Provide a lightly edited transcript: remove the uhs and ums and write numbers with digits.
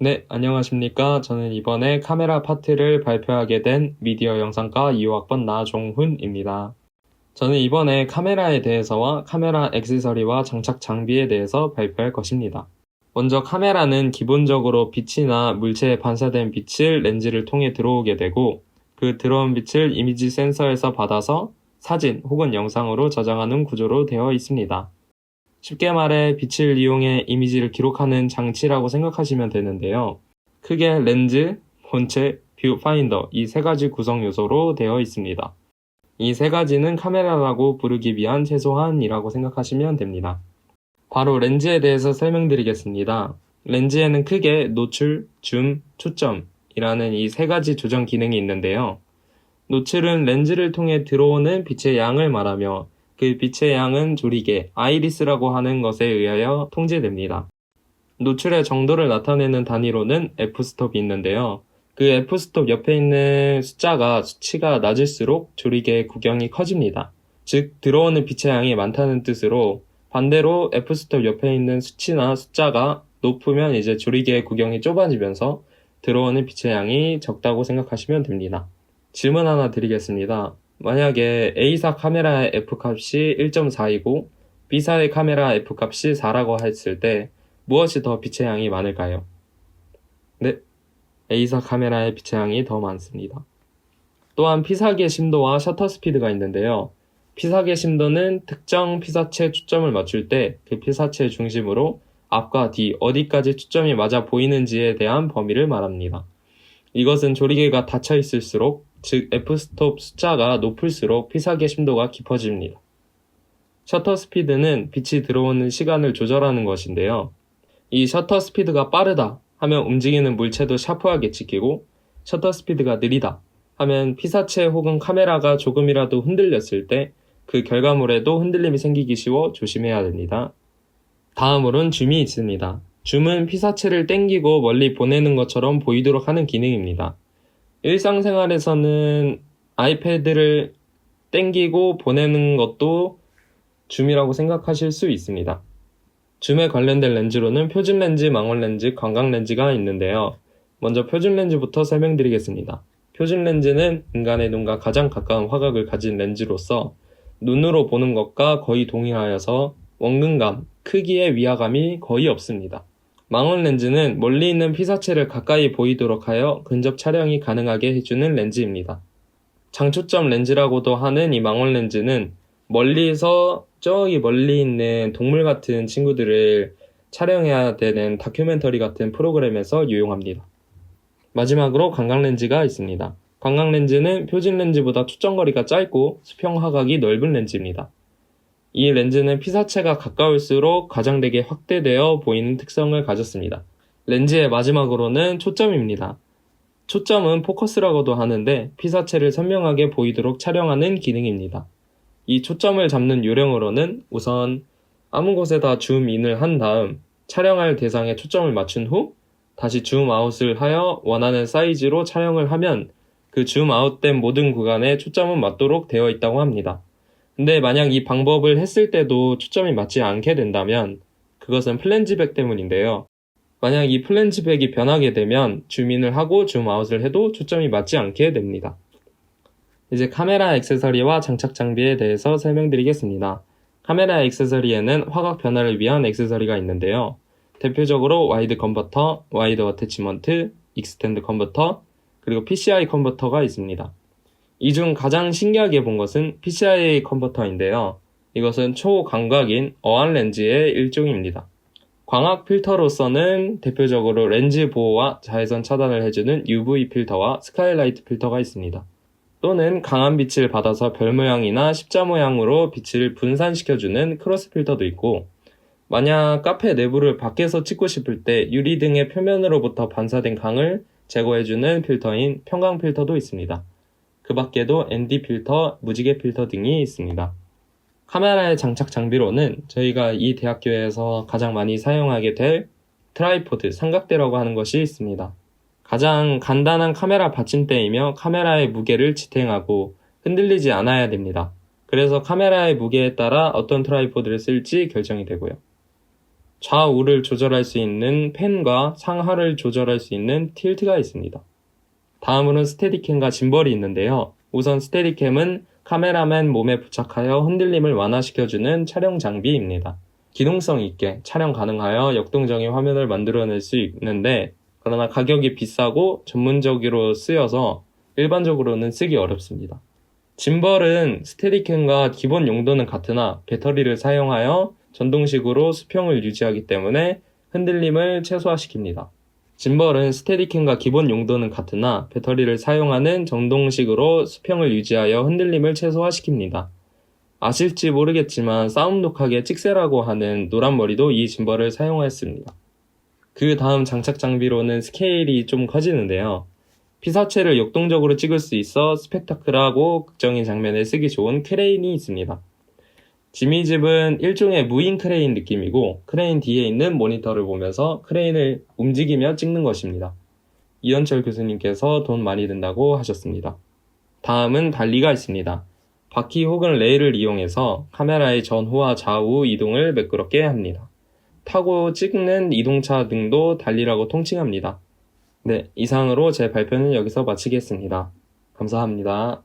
네, 안녕하십니까. 저는 이번에 카메라 파트를 발표하게 된 미디어 영상과 2호학번 나종훈입니다. 저는 이번에 카메라에 대해서와 카메라 액세서리와 장착 장비에 대해서 발표할 것입니다. 먼저 카메라는 기본적으로 빛이나 물체에 반사된 빛을 렌즈를 통해 들어오게 되고 그 들어온 빛을 이미지 센서에서 받아서 사진 혹은 영상으로 저장하는 구조로 되어 있습니다. 쉽게 말해 빛을 이용해 이미지를 기록하는 장치라고 생각하시면 되는데요. 크게 렌즈, 본체, 뷰 파인더 이 세 가지 구성 요소로 되어 있습니다. 이 세 가지는 카메라라고 부르기 위한 최소한이라고 생각하시면 됩니다. 바로 렌즈에 대해서 설명드리겠습니다. 렌즈에는 크게 노출, 줌, 초점이라는 이 세 가지 조정 기능이 있는데요. 노출은 렌즈를 통해 들어오는 빛의 양을 말하며 그 빛의 양은 조리개, 아이리스라고 하는 것에 의하여 통제됩니다. 노출의 정도를 나타내는 단위로는 f스톱이 있는데요. 그 f스톱 옆에 있는 수치가 낮을수록 조리개의 구경이 커집니다. 즉, 들어오는 빛의 양이 많다는 뜻으로 반대로 f스톱 옆에 있는 수치나 숫자가 높으면 이제 조리개의 구경이 좁아지면서 들어오는 빛의 양이 적다고 생각하시면 됩니다. 질문 하나 드리겠습니다. 만약에 A사 카메라의 F값이 1.4이고 B사의 카메라 F값이 4라고 했을 때 무엇이 더 빛의 양이 많을까요? 네, A사 카메라의 빛의 양이 더 많습니다. 또한 피사기의 심도와 셔터 스피드가 있는데요. 피사기의 심도는 특정 피사체에 초점을 맞출 때 그 피사체의 중심으로 앞과 뒤 어디까지 초점이 맞아 보이는지에 대한 범위를 말합니다. 이것은 조리개가 닫혀 있을수록 즉 f스톱 숫자가 높을수록 피사기의 심도가 깊어집니다. 셔터 스피드는 빛이 들어오는 시간을 조절하는 것인데요. 이 셔터 스피드가 빠르다 하면 움직이는 물체도 샤프하게 찍히고 셔터 스피드가 느리다 하면 피사체 혹은 카메라가 조금이라도 흔들렸을 때 그 결과물에도 흔들림이 생기기 쉬워 조심해야 됩니다. 다음으로는 줌이 있습니다. 줌은 피사체를 당기고 멀리 보내는 것처럼 보이도록 하는 기능입니다. 일상생활에서는 아이패드를 당기고 보내는 것도 줌이라고 생각하실 수 있습니다. 줌에 관련된 렌즈로는 표준 렌즈, 망원 렌즈, 광각 렌즈가 있는데요. 먼저 표준 렌즈부터 설명드리겠습니다. 표준 렌즈는 인간의 눈과 가장 가까운 화각을 가진 렌즈로서 눈으로 보는 것과 거의 동일하여서 원근감, 크기의 위화감이 거의 없습니다. 망원 렌즈는 멀리 있는 피사체를 가까이 보이도록 하여 근접 촬영이 가능하게 해주는 렌즈입니다. 장초점 렌즈라고도 하는 이 망원 렌즈는 멀리서 저기 멀리 있는 동물 같은 친구들을 촬영해야 되는 다큐멘터리 같은 프로그램에서 유용합니다. 마지막으로 광각 렌즈가 있습니다. 광각 렌즈는 표준 렌즈보다 초점거리가 짧고 수평 화각이 넓은 렌즈입니다. 이 렌즈는 피사체가 가까울수록 과장되게 확대되어 보이는 특성을 가졌습니다. 렌즈의 마지막으로는 초점입니다. 초점은 포커스라고도 하는데 피사체를 선명하게 보이도록 촬영하는 기능입니다. 이 초점을 잡는 요령으로는 우선 아무 곳에다 줌인을 한 다음 촬영할 대상에 초점을 맞춘 후 다시 줌아웃을 하여 원하는 사이즈로 촬영을 하면 그 줌아웃된 모든 구간에 초점은 맞도록 되어 있다고 합니다. 근데 만약 이 방법을 했을 때도 초점이 맞지 않게 된다면 그것은 플랜지백 때문인데요. 만약 이 플랜지백이 변하게 되면 줌인을 하고 줌아웃을 해도 초점이 맞지 않게 됩니다. 이제 카메라 액세서리와 장착 장비에 대해서 설명드리겠습니다. 카메라 액세서리에는 화각 변화를 위한 액세서리가 있는데요. 대표적으로 와이드 컨버터, 와이드 어태치먼트, 익스텐드 컨버터, 그리고 PCI 컨버터가 있습니다. 이 중 가장 신기하게 본 것은 PCI 컨버터인데요. 이것은 초광각인 어안 렌즈의 일종입니다. 광학 필터로서는 대표적으로 렌즈 보호와 자외선 차단을 해주는 UV 필터와 스카이라이트 필터가 있습니다. 또는 강한 빛을 받아서 별 모양이나 십자 모양으로 빛을 분산시켜주는 크로스 필터도 있고, 만약 카페 내부를 밖에서 찍고 싶을 때 유리등의 표면으로부터 반사된 강을 제거해주는 필터인 평강 필터도 있습니다. 그 밖에도 ND 필터, 무지개 필터 등이 있습니다. 카메라의 장착 장비로는 저희가 이 대학교에서 가장 많이 사용하게 될 트라이포드, 삼각대라고 하는 것이 있습니다. 가장 간단한 카메라 받침대이며 카메라의 무게를 지탱하고 흔들리지 않아야 됩니다. 그래서 카메라의 무게에 따라 어떤 트라이포드를 쓸지 결정이 되고요. 좌우를 조절할 수 있는 펜과 상하를 조절할 수 있는 틸트가 있습니다. 다음으로는 스테디캠과 짐벌이 있는데요. 우선 스테디캠은 카메라맨 몸에 부착하여 흔들림을 완화시켜주는 촬영 장비입니다. 기동성 있게 촬영 가능하여 역동적인 화면을 만들어낼 수 있는데, 그러나 가격이 비싸고 전문적으로 쓰여서 일반적으로는 쓰기 어렵습니다. 짐벌은 스테디캠과 기본 용도는 같으나 배터리를 사용하여 전동식으로 수평을 유지하기 때문에 흔들림을 최소화시킵니다. 짐벌은 스테디캠과 기본 용도는 같으나 배터리를 사용하는 전동식으로 수평을 유지하여 흔들림을 최소화시킵니다. 아실지 모르겠지만 사운독하게 찍새라고 하는 노란 머리도 이 짐벌을 사용하였습니다. 그 다음 장착 장비로는 스케일이 좀 커지는데요. 피사체를 역동적으로 찍을 수 있어 스펙타클하고 극적인 장면에 쓰기 좋은 크레인이 있습니다. 지미집은 일종의 무인 크레인 느낌이고, 크레인 뒤에 있는 모니터를 보면서 크레인을 움직이며 찍는 것입니다. 이현철 교수님께서 돈 많이 든다고 하셨습니다. 다음은 달리가 있습니다. 바퀴 혹은 레일을 이용해서 카메라의 전후와 좌우 이동을 매끄럽게 합니다. 타고 찍는 이동차 등도 달리라고 통칭합니다. 네, 이상으로 제 발표는 여기서 마치겠습니다. 감사합니다.